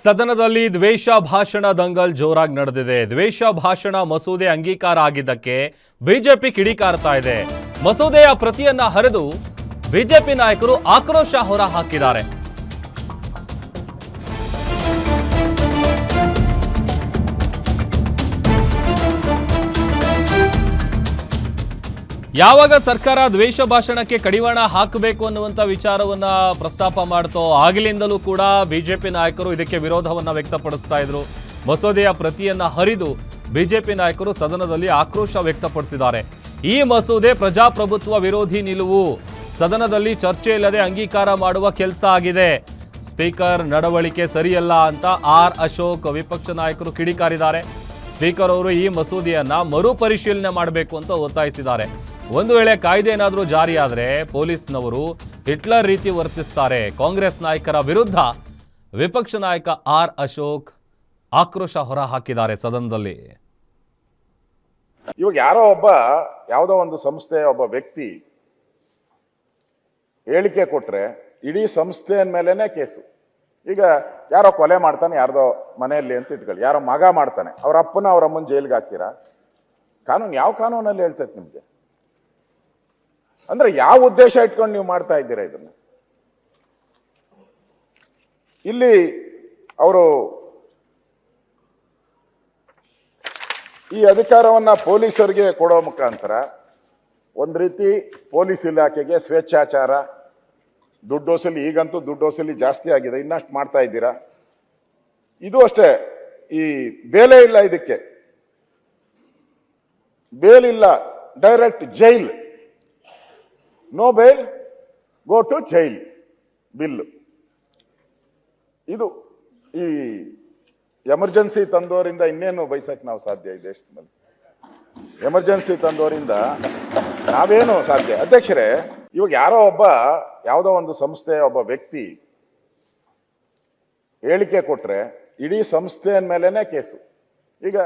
ಸದನದಲ್ಲಿ ದ್ವೇಷ ಭಾಷಣ ದಂಗಲ್ ಜೋರಾಗಿ ನಡೆದಿದೆ. ದ್ವೇಷ ಭಾಷಣ ಮಸೂದೆ ಅಂಗೀಕಾರ ಆಗಿದ್ದಕ್ಕೆ ಬಿಜೆಪಿ ಕಿಡಿಕಾರ್ತಾ ಇದೆ. ಮಸೂದೆಯ ಪ್ರತಿಯನ್ನ ಹರಿದು ಬಿಜೆಪಿ ನಾಯಕರು ಆಕ್ರೋಶ ಹೊರಹಾಕಿದ್ದಾರೆ. ಯಾವಾಗ ಸರ್ಕಾರ ದ್ವೇಷ ಭಾಷಣಕ್ಕೆ ಕಡಿವಾಣ ಹಾಕಬೇಕು ಅನ್ನುವಂಥ ವಿಚಾರವನ್ನ ಪ್ರಸ್ತಾಪ ಮಾಡ್ತೋ ಆಗಲಿಂದಲೂ ಕೂಡ ಬಿಜೆಪಿ ನಾಯಕರು ಇದಕ್ಕೆ ವಿರೋಧವನ್ನ ವ್ಯಕ್ತಪಡಿಸ್ತಾ ಇದ್ರು. ಮಸೂದೆಯ ಪ್ರತಿಯನ್ನ ಹರಿದು ಬಿಜೆಪಿ ನಾಯಕರು ಸದನದಲ್ಲಿ ಆಕ್ರೋಶ ವ್ಯಕ್ತಪಡಿಸಿದ್ದಾರೆ. ಈ ಮಸೂದೆ ಪ್ರಜಾಪ್ರಭುತ್ವ ವಿರೋಧಿ ನಿಲುವು, ಸದನದಲ್ಲಿ ಚರ್ಚೆ ಇಲ್ಲದೆ ಅಂಗೀಕಾರ ಮಾಡುವ ಕೆಲಸ ಆಗಿದೆ, ಸ್ಪೀಕರ್ ನಡವಳಿಕೆ ಸರಿಯಲ್ಲ ಅಂತ ಆರ್ ಅಶೋಕ್ ವಿಪಕ್ಷ ನಾಯಕರು ಕಿಡಿಕಾರಿದ್ದಾರೆ. ಸ್ಪೀಕರ್ ಅವರು ಈ ಮಸೂದೆಯನ್ನ ಮರುಪರಿಶೀಲನೆ ಮಾಡಬೇಕು ಅಂತ ಒತ್ತಾಯಿಸಿದ್ದಾರೆ. ಒಂದು ವೇಳೆ ಕಾಯ್ದೆ ಏನಾದರೂ ಜಾರಿಯಾದರೆ ಪೊಲೀಸ್ನವರು ಹಿಟ್ಲರ್ ರೀತಿ ವರ್ತಿಸ್ತಾರೆ. ಕಾಂಗ್ರೆಸ್ ನಾಯಕರ ವಿರುದ್ಧ ವಿಪಕ್ಷ ನಾಯಕ ಆರ್ ಅಶೋಕ್ ಆಕ್ರೋಶ ಹೊರ ಹಾಕಿದ್ದಾರೆ ಸದನದಲ್ಲಿ. ಇವಾಗ ಯಾವುದೋ ಒಂದು ಸಂಸ್ಥೆಯ ಒಬ್ಬ ವ್ಯಕ್ತಿ ಹೇಳಿಕೆ ಕೊಟ್ರೆ ಇಡೀ ಸಂಸ್ಥೆಯ ಮೇಲೇನೆ ಕೇಸು. ಈಗ ಯಾರೋ ಕೊಲೆ ಮಾಡ್ತಾನೆ ಯಾರ್ದೋ ಮನೆಯಲ್ಲಿ ಅಂತ ಇಟ್ಕೊಳ್ಳಿ, ಯಾರೋ ಮಗ ಮಾಡ್ತಾನೆ, ಅವ್ರ ಅಪ್ಪನ ಅವ್ರ ಅಮ್ಮನ ಜೈಲಿಗೆ ಹಾಕ್ತೀರಾ? ಕಾನೂನು ಯಾವ ಕಾನೂನಲ್ಲಿ ಹೇಳ್ತೈತೆ ನಿಮ್ಗೆ? ಅಂದ್ರೆ ಯಾವ ಉದ್ದೇಶ ಇಟ್ಕೊಂಡು ನೀವು ಮಾಡ್ತಾ ಇದ್ದೀರಾ ಇದನ್ನು? ಇಲ್ಲಿ ಅವರು ಈ ಅಧಿಕಾರವನ್ನ ಪೊಲೀಸರಿಗೆ ಕೊಡೋ ಮುಖಾಂತರ ಒಂದ್ ರೀತಿ ಪೊಲೀಸ್ ಇಲಾಖೆಗೆ ಸ್ವೇಚ್ಛಾಚಾರ, ದುಡ್ಡು ವಸೂಲಿ, ಈಗಂತೂ ದುಡ್ಡು ವಸೂಲಿ ಜಾಸ್ತಿ ಆಗಿದೆ, ಇನ್ನಷ್ಟು ಮಾಡ್ತಾ ಇದ್ದೀರಾ. ಇದು ಅಷ್ಟೇ, ಈ ಬೇಲೆ ಇಲ್ಲ, ಇದಕ್ಕೆ ಬೇಲ್ ಇಲ್ಲ, direct jail, no bail go to jail bill. ಇದು ಈ ಎಮರ್ಜೆನ್ಸಿ ತಂದೋರಿಂದ ಇನ್ನೇನು ಬಯಸಕ್ಕೆ ನಾವು ಸಾಧ್ಯ ಈ ದೇಶದಲ್ಲಿ? ಎಮರ್ಜೆನ್ಸಿ ತಂದೋರಿಂದ ನಾವೇನು ಸಾಧ್ಯ? ಅಧ್ಯಕ್ಷರೇ, ಇವಾಗ ಯಾವುದೋ ಒಂದು ಸಂಸ್ಥೆಯ ಒಬ್ಬ ವ್ಯಕ್ತಿ ಹೇಳಿಕೆ ಕೊಟ್ರೆ ಇಡೀ ಸಂಸ್ಥೆಯ ಮೇಲೇನೆ ಕೇಸು. ಈಗ